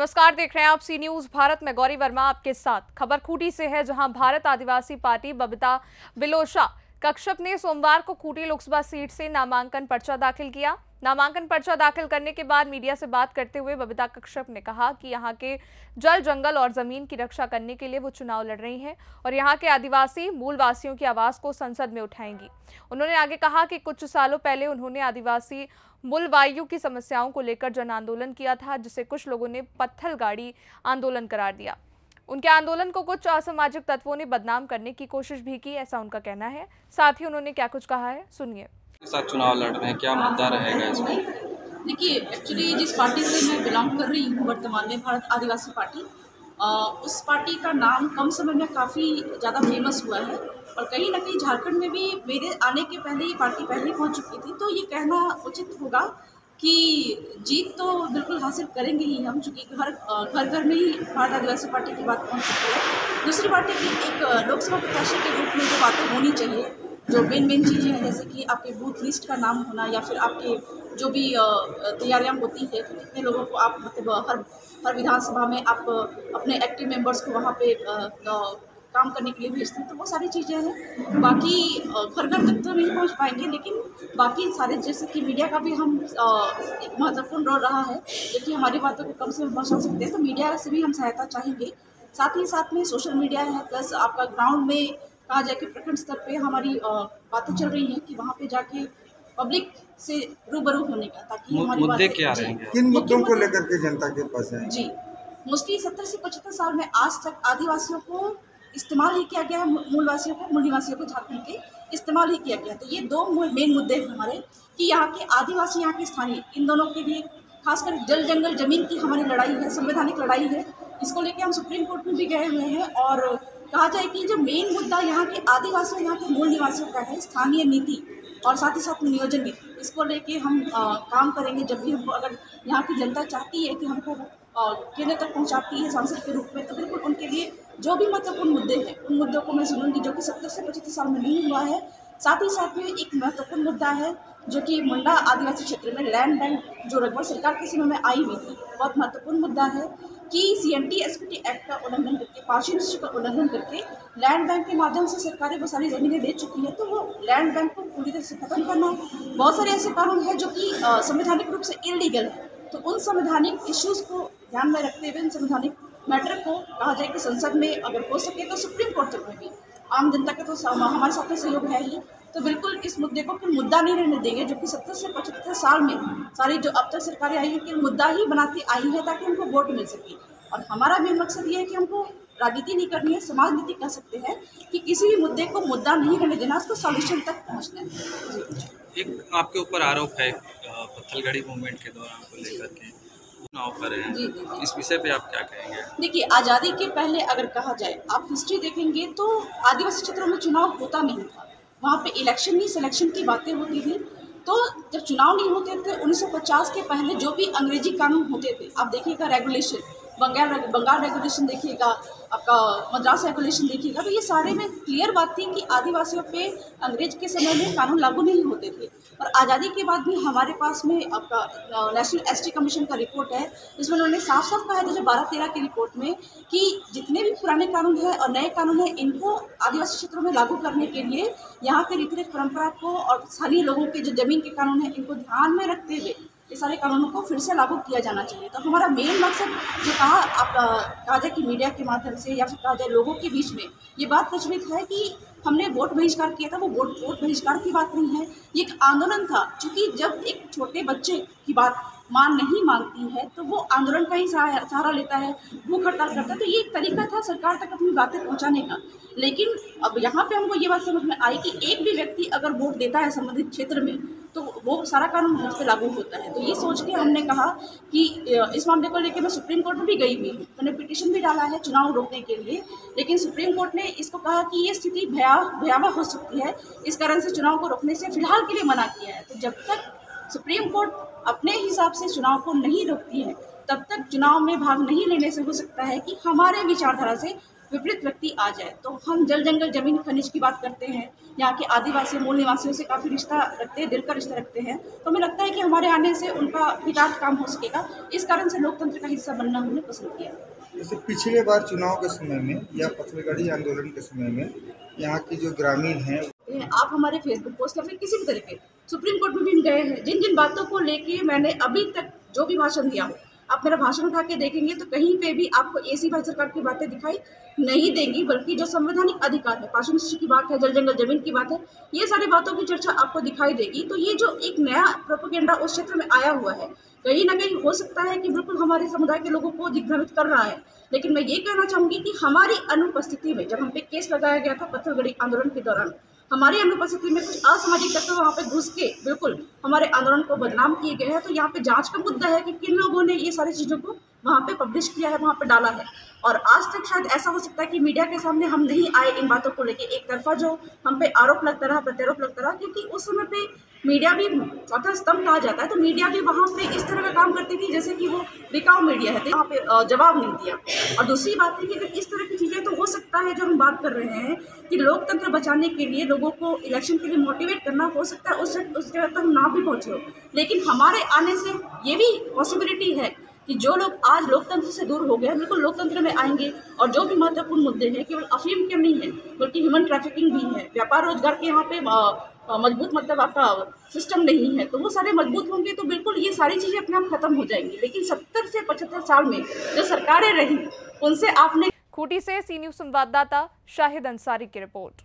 नमस्कार, देख रहे हैं आप सी न्यूज भारत में। गौरी वर्मा आपके साथ। खबर खूंटी से है, जहां भारत आदिवासी पार्टी बबीता बिलोशा कश्यप ने सोमवार को खूंटी लोकसभा सीट से नामांकन पर्चा दाखिल किया। नामांकन पर्चा दाखिल करने के बाद मीडिया से बात करते हुए बबीता कश्यप ने कहा कि यहां के जल, जंगल और जमीन की रक्षा करने के लिए वो चुनाव लड़ रही हैं और यहां के आदिवासी मूल वासियों की आवाज को संसद में उठाएंगी। उन्होंने आगे कहा कि कुछ सालों पहले उन्होंने आदिवासी मूलवायु की समस्याओं को लेकर जन आंदोलन किया था, जिसे कुछ लोगों ने पत्थल गाड़ी आंदोलन करार दिया। उनके आंदोलन को कुछ असामाजिक तत्वों ने बदनाम करने की कोशिश भी की, ऐसा उनका कहना है। साथ ही उन्होंने क्या कुछ कहा है, सुनिए। साथ चुनाव लड़ रहे हैं, क्या मुद्दा रहेगा इसमें? देखिए, एक्चुअली जिस पार्टी से मैं बिलोंग कर रही हूँ वर्तमान में, भारत आदिवासी पार्टी, उस पार्टी का नाम कम समय में काफ़ी ज़्यादा फेमस हुआ है और कहीं ना कहीं झारखंड में भी मेरे आने के पहले ये पार्टी पहले पहुँच चुकी थी। तो ये कहना उचित होगा कि जीत तो बिल्कुल हासिल करेंगे ही हम, चूँकि घर घर में ही भारत आदिवासी पार्टी की बात पहुँच चुकी है। दूसरी पार्टी की एक लोकसभा प्रत्याशी के रूप में जो बातें होनी चाहिए, जो मेन चीज़ें हैं, जैसे कि आपके बूथ लिस्ट का नाम होना या फिर आपके जो भी तैयारियां होती है कि कितने लोगों को आप मतलब हर विधानसभा में आप अपने एक्टिव मेंबर्स को वहाँ पे काम करने के लिए भेजते हैं, तो वो सारी चीज़ें हैं। बाकी घर घर तक तो नहीं पहुँच पाएंगे, लेकिन बाकी सारे जैसे कि मीडिया का भी हम एक महत्वपूर्ण रोल रहा है, जो कि हमारी बातों को कम से कम पहुँचा सकते हैं, तो मीडिया से भी हम सहायता चाहेंगे। साथ ही साथ में सोशल मीडिया है, प्लस आपका ग्राउंड में कहा जाए कि प्रखंड स्तर पे हमारी बातें चल रही हैं कि वहाँ पे जाके पब्लिक से रूबरू होने का, ताकि हमारी मुद्दे क्या रहेंगे, किन मुद्दों को लेकर के जनता के पास है? जी, मोस्टली 70 से 75 साल में आज तक आदिवासियों को इस्तेमाल ही किया गया, मूल निवासियों को झारखंड के इस्तेमाल ही किया गया। तो ये दो मेन मुद्दे हैं हमारे कि यहाँ के आदिवासी, यहाँ के स्थानीय, इन दोनों के लिए खासकर जल, जंगल, जमीन की हमारी लड़ाई है, संवैधानिक लड़ाई है। इसको लेके हम सुप्रीम कोर्ट में भी गए हुए हैं और कहा जाए कि जो मेन मुद्दा यहाँ के आदिवासियों, यहाँ के मूल निवासियों का है, स्थानीय नीति और साथ ही साथ नियोजन नीति, इसको लेके हम काम करेंगे। जब भी हमको, अगर यहाँ की जनता चाहती है कि हमको केंद्र तक पहुँचाती है सांसद के रूप में, तो बिल्कुल उनके लिए जो भी महत्वपूर्ण मुद्दे हैं, उन मुद्दों को मैं सुनूंगी, जो कि 70 से 75 साल में नहीं हुआ है। साथ ही साथ में एक महत्वपूर्ण मुद्दा है जो कि मुंडा आदिवासी क्षेत्र में लैंड बैंक जो रघुवर सरकार के समय में आई हुई थी, बहुत महत्वपूर्ण मुद्दा है कि CNT-SPT एक्ट का उल्लंघन करके, 5 निश्चय का उल्लंघन करके लैंड बैंक के माध्यम से सरकारें वो सारी ज़मीनें दे चुकी है, तो वो लैंड बैंक को पूरी तरह से खत्म करना। बहुत सारे ऐसे कानून हैं जो कि संवैधानिक रूप से इलीगल है, तो उन संवैधानिक इश्यूज़ को ध्यान में रखते हुए, इन संवैधानिक मैटर को कहा जाए कि संसद में अगर हो सके तो सुप्रीम कोर्ट तक में भी, आम जनता का तो हमारे साथ में सहयोग है ही, तो बिल्कुल इस मुद्दे को फिर मुद्दा नहीं रहने देंगे, जो कि 70 से 75 साल में सारी जो अब तक सरकारें आई हैं कि मुद्दा ही बनाती आई है ताकि हमको वोट मिल सके। और हमारा मेन मकसद ये है कि हमको राजनीति नहीं करनी है, समाज नीति कह सकते हैं, कि किसी भी मुद्दे को मुद्दा नहीं रहने देना, उसको सॉल्यूशन तक पहुँचना है। एक आपके ऊपर आरोप है पत्थलगड़ी मूवमेंट के दौरान को लेकर के चुनाव कर रहे हैं, जी, जी, जी। इस विषय पे आप क्या कहेंगे? देखिए, आज़ादी के पहले अगर कहा जाए, आप हिस्ट्री देखेंगे तो आदिवासी क्षेत्रों में चुनाव होता नहीं था, वहाँ पे इलेक्शन ही सिलेक्शन की बातें होती थी। तो जब चुनाव नहीं होते थे 1950 के पहले, जो भी अंग्रेजी कानून होते थे, आप देखिएगा रेगुलेशन, बंगाल रेगुलेशन देखिएगा, आपका मद्रास रेगुलेशन देखिएगा, तो ये सारे में क्लियर बात थी कि आदिवासियों पे अंग्रेज के समय में कानून लागू नहीं होते थे। और आज़ादी के बाद भी हमारे पास में आपका नेशनल ST कमीशन का रिपोर्ट है, जिसमें उन्होंने साफ साफ कहा था, जो 12-13 की रिपोर्ट में, कि जितने भी पुराने कानून हैं और नए कानून हैं, इनको आदिवासी क्षेत्रों में लागू करने के लिए यहाँ के रीति परंपरा को और स्थानीय लोगों के जो जमीन के कानून हैं, इनको ध्यान में रखते हुए ये सारे कानूनों को फिर से लागू किया जाना चाहिए। तो हमारा मेन मकसद जो कहा जाए कि मीडिया के माध्यम से या फिर कहा जाए लोगों के बीच में ये बात प्रचलित है कि हमने वोट बहिष्कार किया था, वो वोट बहिष्कार की बात नहीं है, ये एक आंदोलन था। क्योंकि जब एक छोटे बच्चे की बात मान नहीं मानती है, तो वो आंदोलन का ही सहारा लेता है, भूख हड़ताल करता है, तो ये एक तरीका था सरकार तक अपनी बातें पहुंचाने का। लेकिन अब यहाँ पे हमको ये बात समझ में आई कि एक भी व्यक्ति अगर वोट देता है संबंधित क्षेत्र में, तो वो सारा कानून उस पर लागू होता है। तो ये सोच के हमने कहा कि इस मामले को लेकर मैं सुप्रीम कोर्ट में भी गई हुई हूँ, मैंने पिटीशन भी डाला है चुनाव रोकने के लिए, लेकिन सुप्रीम कोर्ट ने इसको कहा कि ये स्थिति भयावह हो सकती है, इस कारण से चुनाव को रोकने से फिलहाल के लिए मना किया है। तो जब तक सुप्रीम कोर्ट अपने हिसाब से चुनाव को नहीं रोकती है, तब तक चुनाव में भाग नहीं लेने से हो सकता है कि हमारे विचारधारा से विपरीत व्यक्ति आ जाए। तो हम जल जंगल जमीन खनिज की बात करते हैं, यहाँ के आदिवासी मूल निवासियों से काफ़ी रिश्ता रखते हैं, दिल का रिश्ता रखते हैं। तो हमें लगता है कि हमारे आने से उनका हितार्थ काम हो सकेगा। इस कारण से लोकतंत्र का हिस्सा बनना हमने पसंद किया। जैसे पिछले बार चुनाव के समय में या पत्थलगड़ी आंदोलन के समय में यहाँ की जो ग्रामीण हैं, आप हमारे फेसबुक पोस्ट या फिर किसी भी तरह के सुप्रीम कोर्ट में भी गए हैं, जिन जिन बातों को लेके मैंने अभी तक जो भी भाषण दिया हो, आप मेरा भाषण उठा के देखेंगे तो कहीं पे भी आपको ऐसी भारत सरकार की बातें दिखाई नहीं देंगी, बल्कि जो संवैधानिक अधिकार है, पार्षद की बात है, जल जंगल जमीन की बात है, ये सारी बातों की चर्चा आपको दिखाई देगी। तो ये जो एक नया प्रोपेगेंडा उस क्षेत्र में आया हुआ है, कहीं ना कहीं हो सकता है कि बिल्कुल हमारे समुदाय के लोगों को दिग्भ्रमित कर रहा है। लेकिन मैं ये कहना चाहूँगी कि हमारी अनुपस्थिति में, जब हम पे केस लगाया गया था पत्थलगड़ी आंदोलन के दौरान, हमारी अनुपस्थिति में कुछ असामाजिक तत्व वहाँ पे घुस के बिल्कुल हमारे आंदोलन को बदनाम किए गए हैं। तो यहाँ पे जांच का मुद्दा है कि किन लोगों ने ये सारी चीज़ों को वहाँ पे पब्लिश किया है, वहाँ पे डाला है। और आज तक शायद ऐसा हो सकता है कि मीडिया के सामने हम नहीं आए इन बातों को लेके। एक तरफा जो हम पे आरोप लगता रहा, प्रत्यारोप लगता रहा, क्योंकि उस समय पे मीडिया भी चौथा स्तंभ कहा जाता है, तो मीडिया भी वहाँ पे इस तरह का काम करती थी जैसे कि वो बिकाऊ मीडिया है, तो यहाँ पे जवाब नहीं दिया। और दूसरी बात है कि अगर इस तरह की चीज़ें, तो हो सकता है जो हम बात कर रहे हैं कि लोकतंत्र बचाने के लिए लोगों को इलेक्शन के लिए मोटिवेट करना, हो सकता है उस जगह तक ना भी पहुँचे हो। लेकिन हमारे आने से ये भी पॉसिबिलिटी है कि जो लोग आज लोकतंत्र से दूर हो गए बिल्कुल लोकतंत्र में आएंगे। और जो भी महत्वपूर्ण मुद्दे हैं, केवल अफीम के नहीं है बल्कि ह्यूमन ट्रैफिकिंग भी है, व्यापार रोजगार के यहाँ पे मजबूत मतलब आपका सिस्टम नहीं है, तो वो सारे मजबूत होंगे तो बिल्कुल ये सारी चीज़ें अपने आप खत्म हो जाएंगी। लेकिन 70 से 75 साल में जो सरकारें रही, उनसे आपने। खूंटी से सी न्यूज़ संवाददाता शाहिद अंसारी की रिपोर्ट।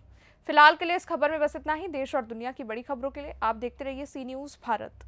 फिलहाल के लिए इस खबर में बस इतना ही। देश और दुनिया की बड़ी खबरों के लिए आप देखते रहिए सी न्यूज़ भारत।